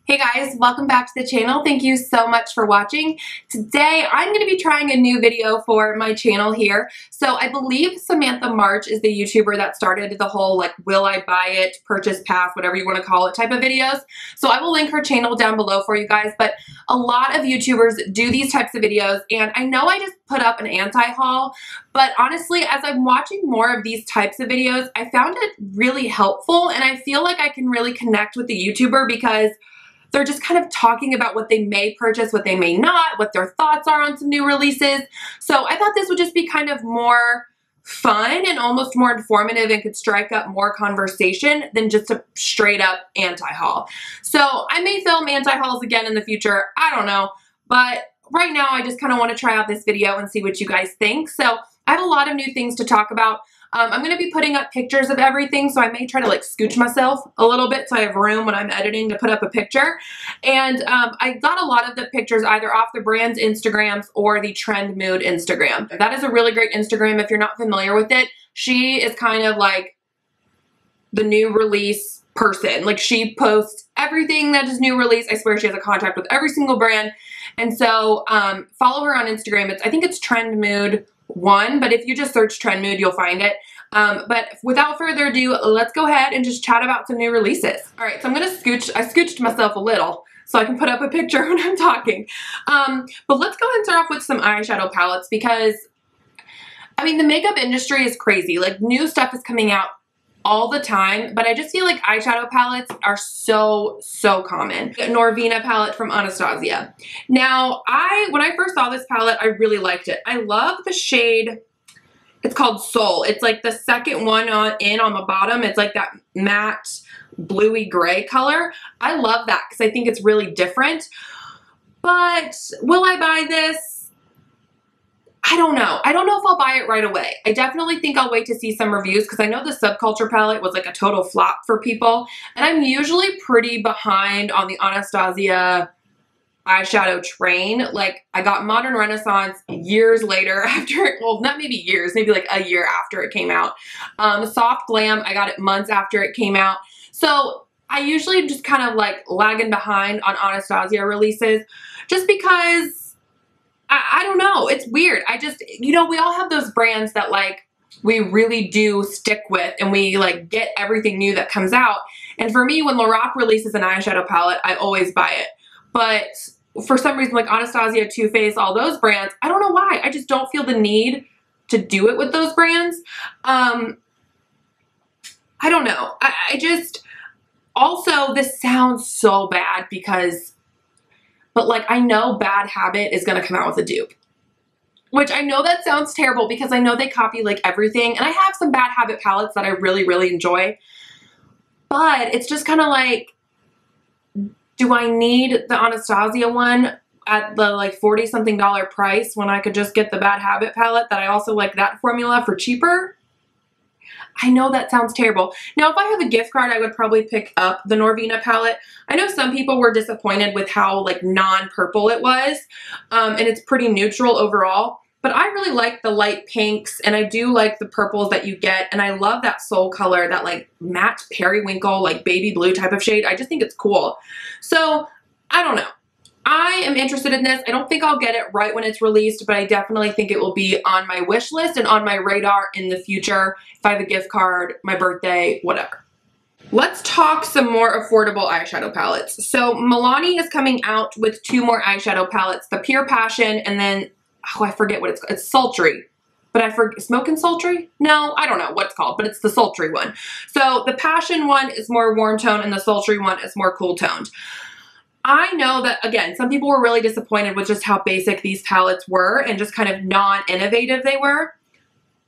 Hey guys, welcome back to the channel. Thank you so much for watching. Today I'm going to be trying a new video for my channel here. So I believe Samantha March is the YouTuber that started the whole like will I buy it, purchase path, whatever you want to call it type of videos. So I will link her channel down below for you guys, but a lot of YouTubers do these types of videos, and I know I just put up an anti-haul, but honestly as I'm watching more of these types of videos, I found it really helpful, and I feel like I can really connect with the YouTuber because they're just kind of talking about what they may purchase, what they may not, what their thoughts are on some new releases. So I thought this would just be kind of more fun and almost more informative and could strike up more conversation than just a straight up anti-haul. So I may film anti-hauls again in the future, I don't know, but right now I just kind of want to try out this video and see what you guys think. So I have a lot of new things to talk about. I'm going to be putting up pictures of everything, so I may try to like scooch myself a little bit so I have room when I'm editing to put up a picture. And I got a lot of the pictures either off the brand's Instagrams or the Trend Mood Instagram. That is a really great Instagram if you're not familiar with it. She is kind of like the new release person. Like she posts everything that is new release. I swear she has a contact with every single brand. And so follow her on Instagram. I think it's Trend Mood 1, but if you just search Trend Mood, you'll find it. But without further ado, let's go ahead and just chat about some new releases. All right, so I'm gonna I scooched myself a little so I can put up a picture when I'm talking. But let's go ahead and start off with some eyeshadow palettes because, I mean, the makeup industry is crazy. Like new stuff is coming out all the time, but I just feel like eyeshadow palettes are so common. The Norvina palette from Anastasia. Now, when I first saw this palette, I really liked it. I love the shade, it's called Soul. It's like the second one on the bottom. It's like that matte bluey gray color. I love that because I think it's really different. But will I buy this? I don't know. I don't know if I'll buy it right away. I definitely think I'll wait to see some reviews because I know the Subculture palette was like a total flop for people. And I'm usually pretty behind on the Anastasia eyeshadow train. Like I got Modern Renaissance years later after, well, not maybe years, maybe like a year after it came out. Soft Glam, I got it months after it came out. So I usually just kind of like lagging behind on Anastasia releases just because I don't know. It's weird. I just, you know, we all have those brands that like we really do stick with and we like get everything new that comes out. And for me, when Loreal releases an eyeshadow palette, I always buy it. But for some reason, like Anastasia, Too Faced, all those brands, I don't know why. I just don't feel the need to do it with those brands. I don't know. I just, also this sounds so bad because but like I know Bad Habit is going to come out with a dupe. Which I know that sounds terrible because I know they copy like everything. And I have some Bad Habit palettes that I really enjoy. But it's just kind of like, do I need the Anastasia one at the like $40-something price when I could just get the Bad Habit palette that I also like that formula for cheaper? I know that sounds terrible. Now, if I have a gift card, I would probably pick up the Norvina palette. I know some people were disappointed with how like non-purple it was, and it's pretty neutral overall. But I really like the light pinks, and I do like the purples that you get, and I love that Soul color, that like matte periwinkle, like baby blue type of shade. I just think it's cool. So, I don't know. I am interested in this. I don't think I'll get it right when it's released, but I definitely think it will be on my wish list and on my radar in the future if I have a gift card, my birthday, whatever. Let's talk some more affordable eyeshadow palettes. So Milani is coming out with 2 more eyeshadow palettes, the Pure Passion and then, oh, I forget what it's called. It's Sultry. But I forget, Smokin' Sultry? No, I don't know what it's called, but it's the Sultry one. So the Passion one is more warm tone and the Sultry one is more cool toned. I know that, again, some people were really disappointed with just how basic these palettes were and just kind of non-innovative they were.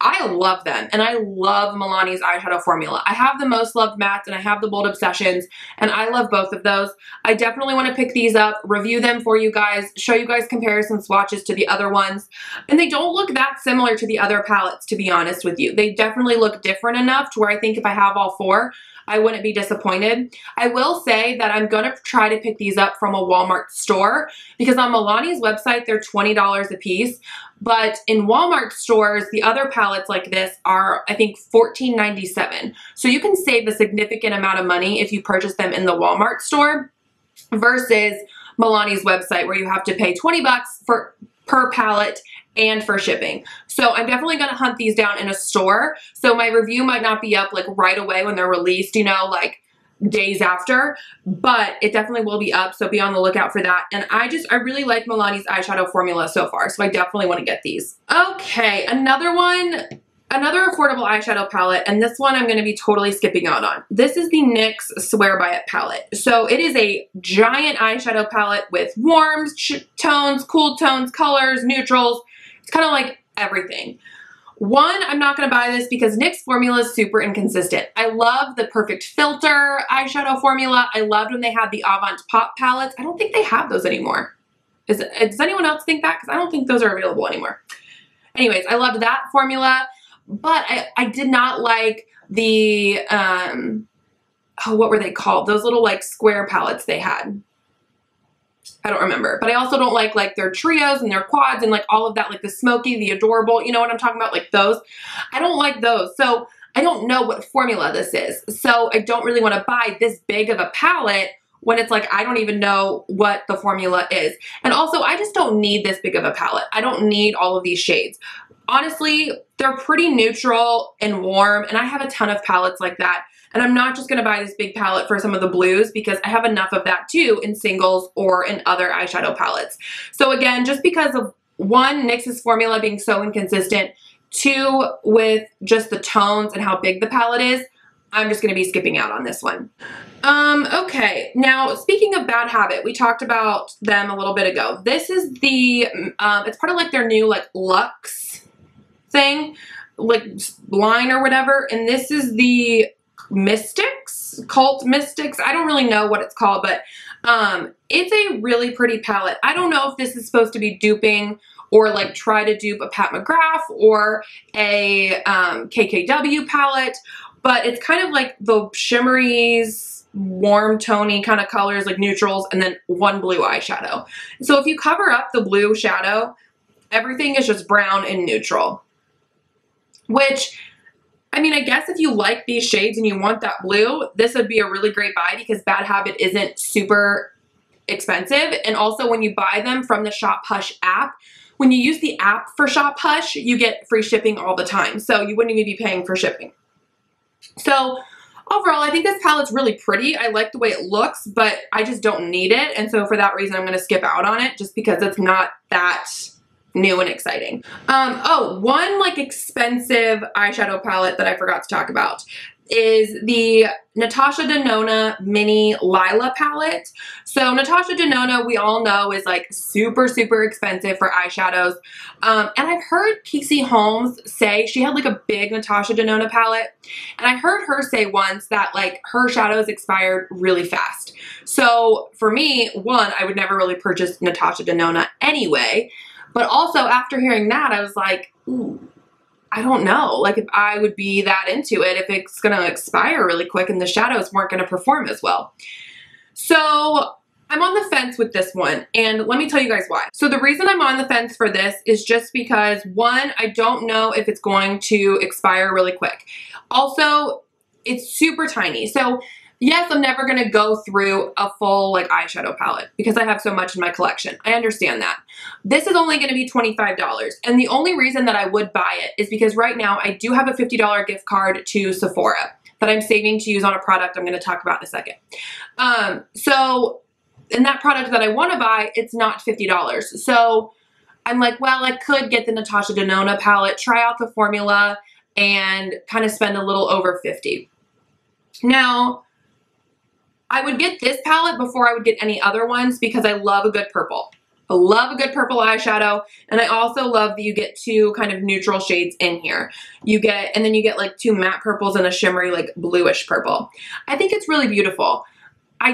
I love them, and I love Milani's eyeshadow formula. I have the Most Loved Mattes, and I have the Bold Obsessions, and I love both of those. I definitely want to pick these up, review them for you guys, show you guys comparison swatches to the other ones, and they don't look that similar to the other palettes, to be honest with you. They definitely look different enough to where I think if I have all 4, I wouldn't be disappointed. I will say that I'm going to try to pick these up from a Walmart store because on Milani's website, they're $20 a piece. But in Walmart stores, the other palettes like this are, I think, $14.97. So you can save a significant amount of money if you purchase them in the Walmart store. versus Milani's website where you have to pay 20 bucks per palette and for shipping. So I'm definitely going to hunt these down in a store. So my review might not be up like right away when they're released, you know, like days after, but it definitely will be up. So be on the lookout for that. And I really like Milani's eyeshadow formula so far. So I definitely want to get these. Okay. Another affordable eyeshadow palette, and this one I'm going to be totally skipping out on. This is the NYX Swear By It palette. So it is a giant eyeshadow palette with warms, tones, cool tones, colors, neutrals. It's kind of like everything. One, I'm not going to buy this because NYX formula is super inconsistent. I love the Perfect Filter eyeshadow formula. I loved when they had the Avant Pop palettes. I don't think they have those anymore. Does anyone else think that? Because I don't think those are available anymore. Anyways, I loved that formula. But I did not like the, what were they called? Those little like square palettes they had. I don't remember. But I also don't like their trios and their quads and like all of that, like the smoky, the adorable, you know what I'm talking about? Like those. I don't like those. So I don't know what formula this is. So I don't really want to buy this big of a palette when it's like, I don't even know what the formula is. And also I just don't need this big of a palette. I don't need all of these shades. Honestly, they're pretty neutral and warm, and I have a ton of palettes like that. And I'm not just going to buy this big palette for some of the blues because I have enough of that too in singles or in other eyeshadow palettes. So again, just because of one, NYX's formula being so inconsistent, two, with just the tones and how big the palette is, I'm just going to be skipping out on this one. Okay, now speaking of Bad Habit, we talked about them a little bit ago. This is the, it's part of like their new like Luxe thing, like line or whatever, and this is the Mystics, Cult Mystics. I don't really know what it's called, but it's a really pretty palette. I don't know if this is supposed to be duping or like try to dupe a Pat McGrath or a KKW palette, but it's kind of like the shimmeries, warm tony kind of colors, like neutrals, and then one blue eyeshadow. So if you cover up the blue shadow, everything is just brown and neutral. Which, I mean, I guess if you like these shades and you want that blue, this would be a really great buy because Bad Habit isn't super expensive. And also when you buy them from the Shop Hush app, when you use the app for Shop Hush, you get free shipping all the time. So you wouldn't even be paying for shipping. So overall, I think this palette's really pretty. I like the way it looks, but I just don't need it. And so for that reason, I'm going to skip out on it just because it's not that new and exciting. Oh, one like expensive eyeshadow palette that I forgot to talk about is the Natasha Denona Mini Lila palette. So Natasha Denona, we all know, is like super, super expensive for eyeshadows. And I've heard Casey Holmes say she had like a big Natasha Denona palette. And I heard her say once that like her shadows expired really fast. So for me, one, I would never really purchase Natasha Denona anyway. But also after hearing that, I was like, ooh, I don't know, like if I would be that into it, if it's going to expire really quick and the shadows weren't going to perform as well. So I'm on the fence with this one, and let me tell you guys why. So the reason I'm on the fence for this is just because, one, I don't know if it's going to expire really quick. Also, it's super tiny. So yes, I'm never going to go through a full like eyeshadow palette because I have so much in my collection. I understand that. This is only going to be $25. And the only reason that I would buy it is because right now I do have a $50 gift card to Sephora that I'm saving to use on a product I'm going to talk about in a second. So in that product that I want to buy, it's not $50. So I'm like, well, I could get the Natasha Denona palette, try out the formula, and kind of spend a little over $50. Now, I would get this palette before I would get any other ones because I love a good purple. I love a good purple eyeshadow, and I also love that you get two kind of neutral shades in here. And then you get like two matte purples and a shimmery like bluish purple. I think it's really beautiful. I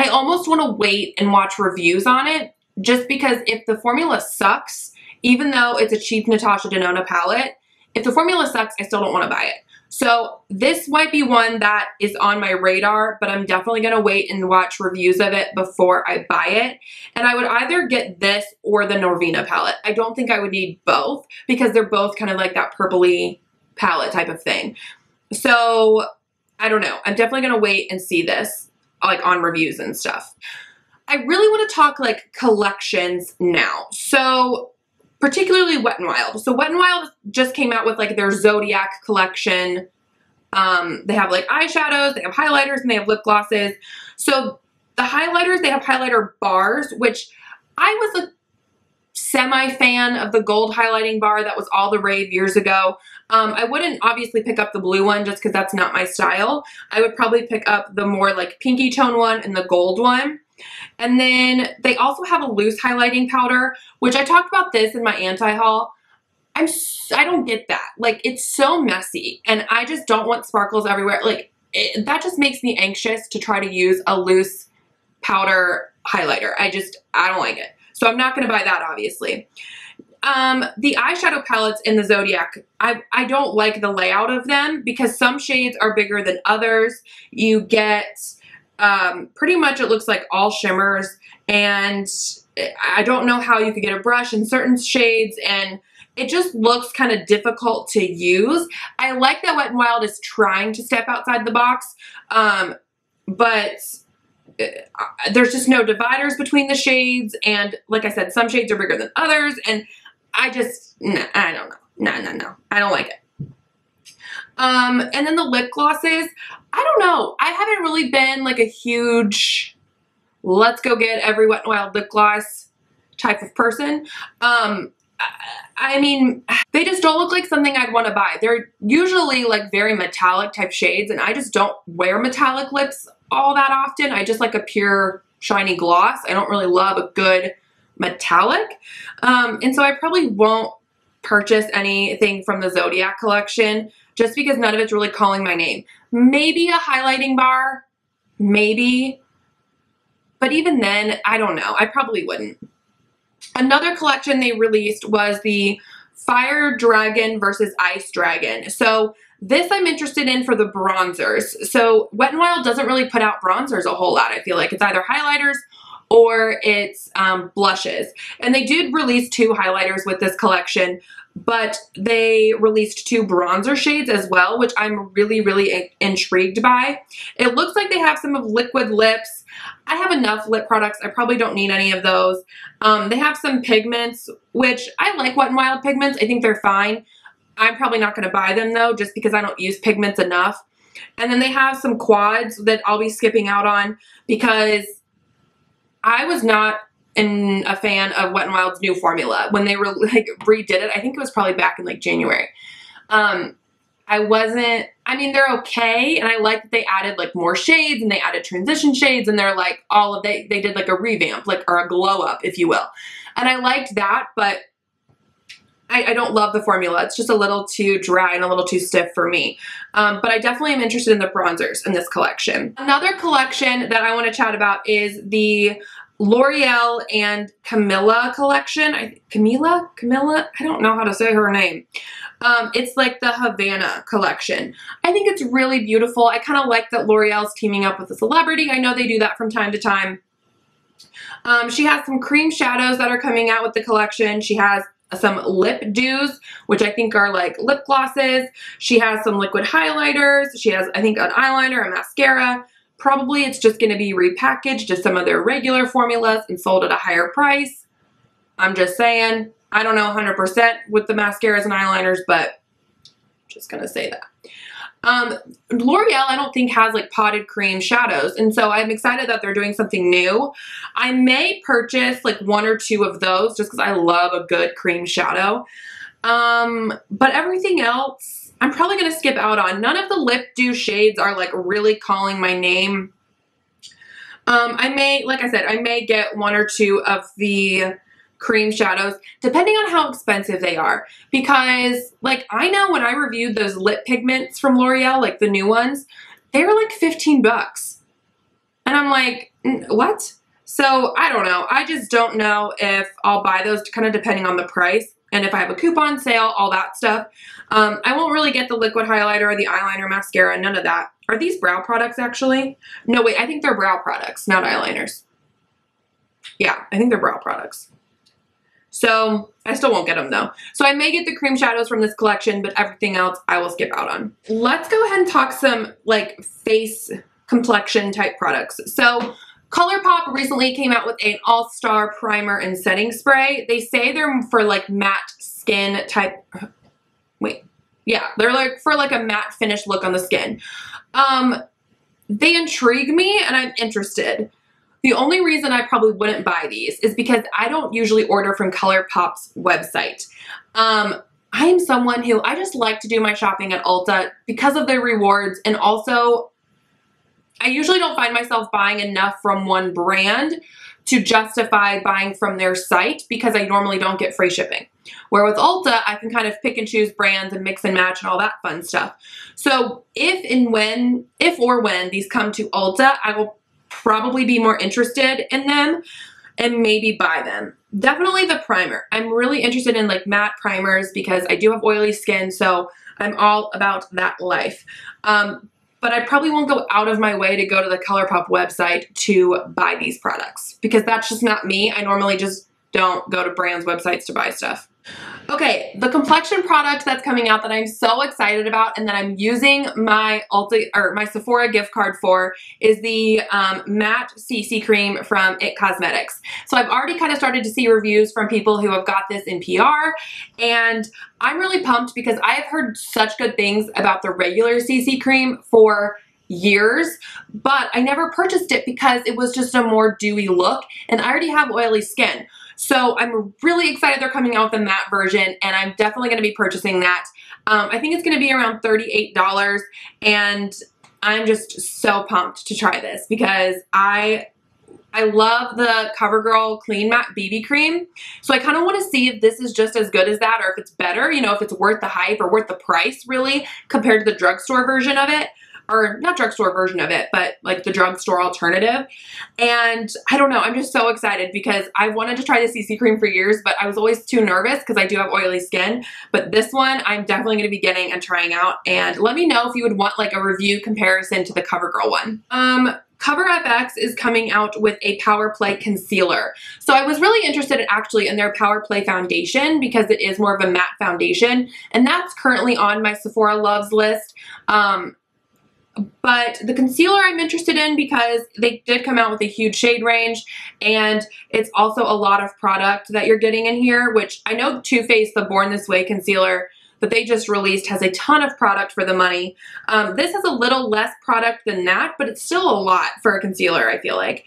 almost want to wait and watch reviews on it just because if the formula sucks, even though it's a cheap Natasha Denona palette, if the formula sucks, I still don't want to buy it. So this might be one that is on my radar, but I'm definitely going to wait and watch reviews of it before I buy it. And I would either get this or the Norvina palette. I don't think I would need both because they're both kind of like that purpley palette type of thing. So I don't know. I'm definitely going to wait and see this. like on reviews and stuff. I really want to talk like collections now. So particularly Wet n Wild. So Wet n Wild just came out with like their Zodiac collection. They have like eyeshadows, they have highlighters, and they have lip glosses. So the highlighters, they have highlighter bars, which I was a semi-fan of the gold highlighting bar that was all the rave years ago. I wouldn't obviously pick up the blue one just because that's not my style. I would probably pick up the more like pinky tone one and the gold one. And then they also have a loose highlighting powder, which I talked about this in my anti-haul. I don't get that. Like, it's so messy, and I just don't want sparkles everywhere. Like, that just makes me anxious to try to use a loose powder highlighter. I don't like it. So I'm not going to buy that, obviously. The eyeshadow palettes in the Zodiac, I don't like the layout of them because some shades are bigger than others. You get pretty much, it looks like all shimmers, and I don't know how you could get a brush in certain shades, and it just looks kind of difficult to use. I like that Wet n Wild is trying to step outside the box, but there's just no dividers between the shades, and like I said, some shades are bigger than others, and I don't know. No. I don't like it. And then the lip glosses, I don't know. I haven't really been like a huge let's go get every Wet n Wild lip gloss type of person. I mean, they just don't look like something I'd want to buy. They're usually like very metallic type shades, and I just don't wear metallic lips all that often. I just like a pure shiny gloss. I don't really love a good metallic. And so I probably won't purchase anything from the Zodiac collection just because none of it's really calling my name. Maybe a highlighting bar, maybe. But even then, I don't know. I probably wouldn't. Another collection they released was the Fire Dragon versus Ice Dragon. So this I'm interested in for the bronzers. So Wet n Wild doesn't really put out bronzers a whole lot, I feel like. It's either highlighters or it's blushes. And they did release 2 highlighters with this collection, but they released 2 bronzer shades as well, which I'm really, really intrigued by. It looks like they have some of liquid lips. I have enough lip products. I probably don't need any of those. They have some pigments, which I like Wet n Wild pigments. I think they're fine. I'm probably not going to buy them though, just because I don't use pigments enough. And then they have some quads that I'll be skipping out on because I was not a fan of Wet n Wild's new formula when they were like redid it. I think it was probably back in like January. I mean, they're okay, and I like that they added like more shades and they added transition shades, and they're like they did like a revamp, like, or a glow up, if you will. And I liked that, but I don't love the formula. It's just a little too dry and a little too stiff for me. But I definitely am interested in the bronzers in this collection. Another collection that I want to chat about is the Loreal and Camila collection. Camila? I don't know how to say her name. It's like the Havana collection. I think it's really beautiful. I kind of like that L'Oreal's teaming up with a celebrity. I know they do that from time to time. She has some cream shadows that are coming out with the collection. She has some lip dews, which I think are like lip glosses. She has some liquid highlighters. She has, I think, an eyeliner, a mascara. Probably it's just going to be repackaged to some of their regular formulas and sold at a higher price. I'm just saying. I don't know 100% with the mascaras and eyeliners, but just going to say that. L'Oreal, I don't think, has like potted cream shadows, and so I'm excited that they're doing something new. I may purchase like 1 or 2 of those just because I love a good cream shadow. But everything else, I'm probably going to skip out on. None of the lip dew shades are like really calling my name. I may, like I said, I may get 1 or 2 of the cream shadows, depending on how expensive they are. Because, like, I know when I reviewed those lip pigments from L'Oreal, like the new ones, they were like 15 bucks. And I'm like, what? So, I don't know. I just don't know if I'll buy those, kind of depending on the price. And if I have a coupon sale, all that stuff. I won't really get the liquid highlighter or the eyeliner, mascara, none of that. Are these brow products, actually? No, wait, I think they're brow products, not eyeliners. Yeah, I think they're brow products. So I still won't get them though. So I may get the cream shadows from this collection, but everything else I will skip out on. Let's go ahead and talk some like face complexion type products. So ColourPop recently came out with an all-star primer and setting spray. They say they're for like matte skin type, they're like for like a matte finish look on the skin. They intrigue me and I'm interested. The only reason I probably wouldn't buy these is because I don't usually order from ColourPop's website. I am someone who I just like to do my shopping at Ulta because of their rewards, and also I usually don't find myself buying enough from one brand to justify buying from their site because I normally don't get free shipping. Where with Ulta, I can kind of pick and choose brands and mix and match and all that fun stuff. So if or when these come to Ulta, I will probably be more interested in them and be buy them. Definitely the primer. I'm really interested in like matte primers because I do have oily skin, so I'm all about that life. But I probably won't go out of my way to go to the ColourPop website to buy these products because that's just not me. I normally just don't go to brands' websites to buy stuff. Okay, the complexion product that's coming out that I'm so excited about and that I'm using my my Sephora gift card for is the matte CC cream from IT Cosmetics. So I've already kind of started to see reviews from people who have got this in PR, and I'm really pumped because I have heard such good things about the regular CC cream for years, but I never purchased it because it was just a more dewy look and I already have oily skin. So I'm really excited they're coming out with a matte version, and I'm definitely going to be purchasing that. I think it's going to be around $38, and I'm just so pumped to try this because I love the CoverGirl Clean Matte BB Cream. So I kind of want to see if this is just as good as that or if it's better, you know, if it's worth the hype or worth the price really compared to the drugstore version of it. Or not drugstore version of it, but like the drugstore alternative. And I don't know, I'm just so excited because I wanted to try the CC cream for years, but I was always too nervous because I do have oily skin. But this one, I'm definitely going to be getting and trying out. And let me know if you would want like a review comparison to the CoverGirl one. CoverFx is coming out with a Power Play concealer. So I was really interested in their Power Play foundation because it is more of a matte foundation. And that's currently on my Sephora Loves list. But the concealer I'm interested in because they did come out with a huge shade range, and it's also a lot of product that you're getting in here, which I know Too Faced, the Born This Way concealer that they just released has a ton of product for the money. This has a little less product than that, but it's still a lot for a concealer, I feel like.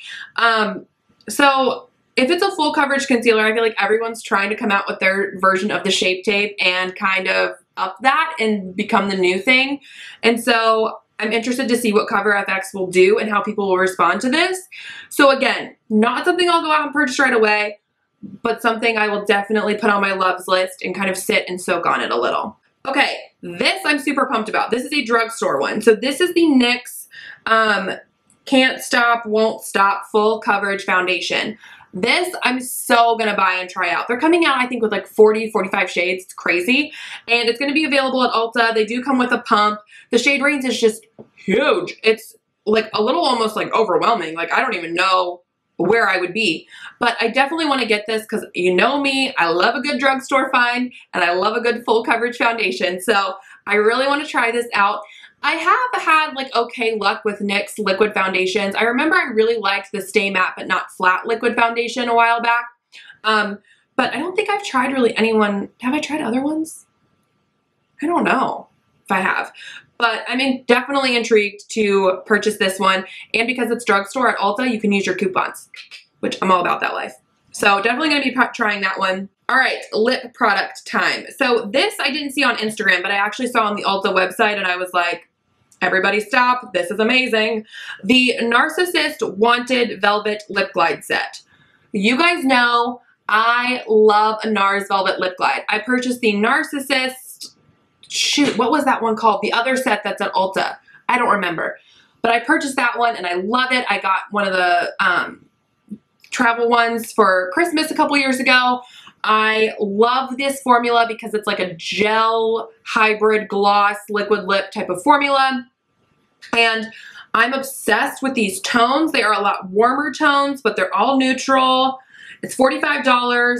So if it's a full coverage concealer, I feel like everyone's trying to come out with their version of the Shape Tape and kind of up that and become the new thing. And so I'm interested to see what CoverFx will do and how people will respond to this. So again, not something I'll go out and purchase right away, but something I will definitely put on my loves list and kind of sit and soak on it a little. Okay, this I'm super pumped about. This is a drugstore one. So this is the NYX Can't Stop, Won't Stop Full Coverage Foundation. This I'm so gonna buy and try out. They're coming out, I think, with like 40, 45 shades. It's crazy. And it's gonna be available at Ulta. They do come with a pump. The shade range is just huge. It's like a little almost like overwhelming. Like I don't even know where I would be. But I definitely want to get this because you know me, I love a good drugstore find and I love a good full coverage foundation. So I really want to try this out. I have had like okay luck with NYX liquid foundations. I remember I really liked the Stay Matte But Not Flat liquid foundation a while back. But I don't think I've tried really anyone. Have I tried other ones? I don't know if I have. But I'm definitely intrigued to purchase this one. And because it's drugstore at Ulta, you can use your coupons, which I'm all about that life. So definitely going to be trying that one. All right, lip product time. So this I didn't see on Instagram, but I actually saw on the Ulta website and I was like, everybody stop, this is amazing. The NARSissist Wanted Velvet Lip Glide Set. You guys know I love a NARS Velvet Lip Glide. I purchased the NARSissist, shoot, what was that one called? The other set that's at Ulta. I don't remember. But I purchased that one and I love it. I got one of the travel ones for Christmas a couple years ago. I love this formula because it's like a gel hybrid gloss liquid lip type of formula. And I'm obsessed with these tones. They are a lot warmer tones, but they're all neutral. It's $45.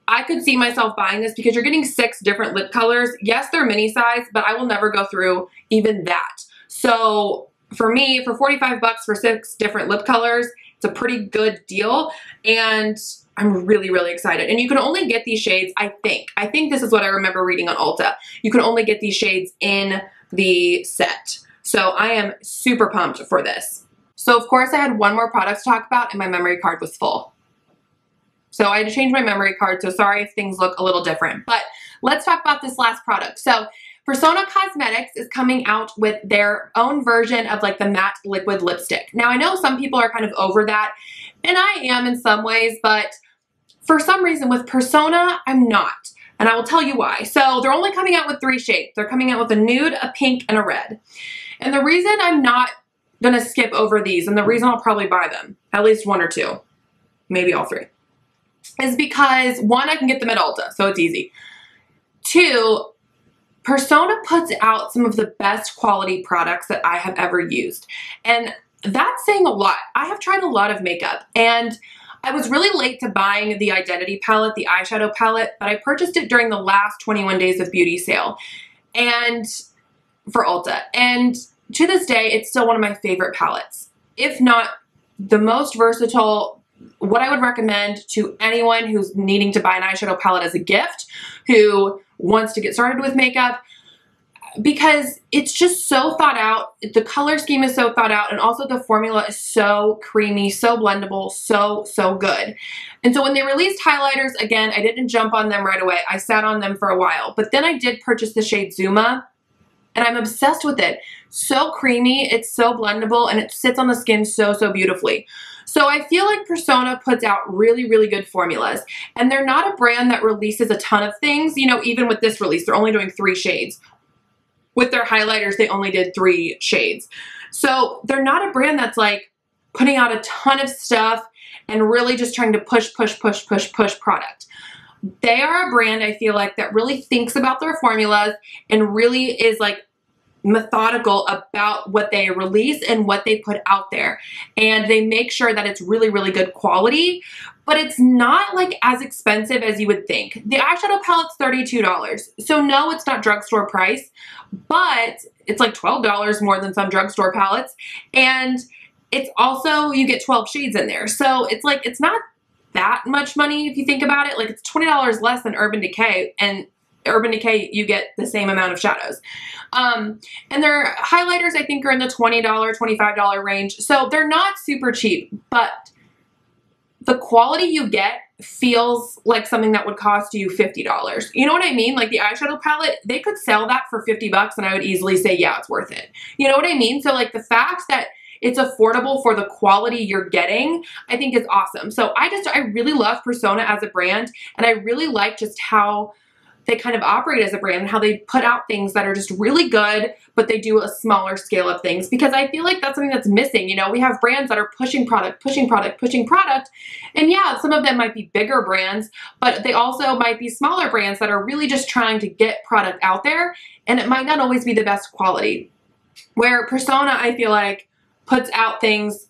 I could see myself buying this because you're getting 6 different lip colors. Yes, they're mini size, but I will never go through even that. So for me, for 45 bucks for 6 different lip colors, it's a pretty good deal, and I'm really, really excited. And you can only get these shades, I think this is what I remember reading on Ulta. You can only get these shades in the set. So I am super pumped for this. So of course I had one more product to talk about and my memory card was full. So I had to change my memory card, so sorry if things look a little different. But let's talk about this last product. So Persona Cosmetics is coming out with their own version of like the matte liquid lipstick. Now I know some people are kind of over that, and I am in some ways, but for some reason with Persona, I'm not. And I will tell you why. So they're only coming out with 3 shades. They're coming out with a nude, a pink, and a red. And the reason I'm not gonna skip over these, and the reason I'll probably buy them, at least 1 or 2, maybe all 3, is because 1, I can get them at Ulta, so it's easy. 2, Persona puts out some of the best quality products that I have ever used. And that's saying a lot. I have tried a lot of makeup, and I was really late to buying the Identity palette, the eyeshadow palette, but I purchased it during the last 21 days of beauty sale and for Ulta. And to this day, it's still one of my favorite palettes, if not the most versatile. What I would recommend to anyone who's needing to buy an eyeshadow palette as a gift, who wants to get started with makeup, because it's just so thought out. The color scheme is so thought out, and also the formula is so creamy, so blendable, so good. And so when they released highlighters, again, I didn't jump on them right away. I sat on them for a while, but then I did purchase the shade Zuma, and I'm obsessed with it. So creamy, it's so blendable, and it sits on the skin so beautifully. So I feel like Persona puts out really, really good formulas, and they're not a brand that releases a ton of things. You know, even with this release, they're only doing 3 shades. With their highlighters, they only did 3 shades. So they're not a brand that's like putting out a ton of stuff and really just trying to push product. They are a brand, I feel like, that really thinks about their formulas and really is like methodical about what they release and what they put out there. And they make sure that it's really, really good quality, but it's not like as expensive as you would think. The eyeshadow palette's $32. So no, it's not drugstore price, but it's like $12 more than some drugstore palettes. And it's also, you get 12 shades in there. So it's like, it's not that much money if you think about it. Like it's $20 less than Urban Decay, and Urban Decay, you get the same amount of shadows. And their highlighters, I think, are in the $20, $25 range. So they're not super cheap, but the quality you get feels like something that would cost you $50. You know what I mean? Like the eyeshadow palette, they could sell that for 50 bucks and I would easily say, yeah, it's worth it. You know what I mean? So like the fact that it's affordable for the quality you're getting, I think is awesome. So I really love Persona as a brand, and I really like just how they kind of operate as a brand and how they put out things that are just really good, but they do a smaller scale of things, because I feel like that's something that's missing. You know, we have brands that are pushing product, and yeah, some of them might be bigger brands, but they also might be smaller brands that are really just trying to get product out there, and it might not always be the best quality. Where Persona, I feel like, puts out things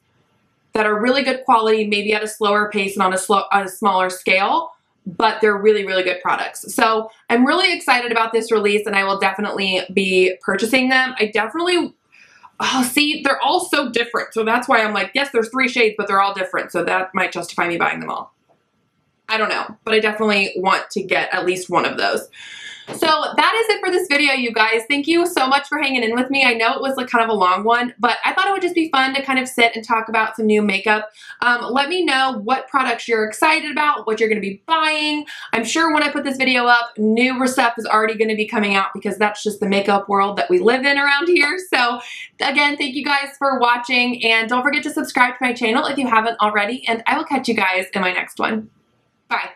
that are really good quality, maybe at a slower pace and on a smaller scale, but they're really, really good products. So I'm really excited about this release, and I will definitely be purchasing them. I definitely, see, they're all so different. So that's why I'm like, yes, there's 3 shades, but they're all different. So that might justify me buying them all. I don't know, but I definitely want to get at least one of those. So that is it for this video, you guys. Thank you so much for hanging in with me. I know it was like kind of a long one, but I thought it would just be fun to kind of sit and talk about some new makeup. Let me know what products you're excited about, what you're going to be buying. I'm sure when I put this video up, new stuff is already going to be coming out, because that's just the makeup world that we live in around here. So again, thank you guys for watching, and don't forget to subscribe to my channel if you haven't already, and I will catch you guys in my next one. Bye.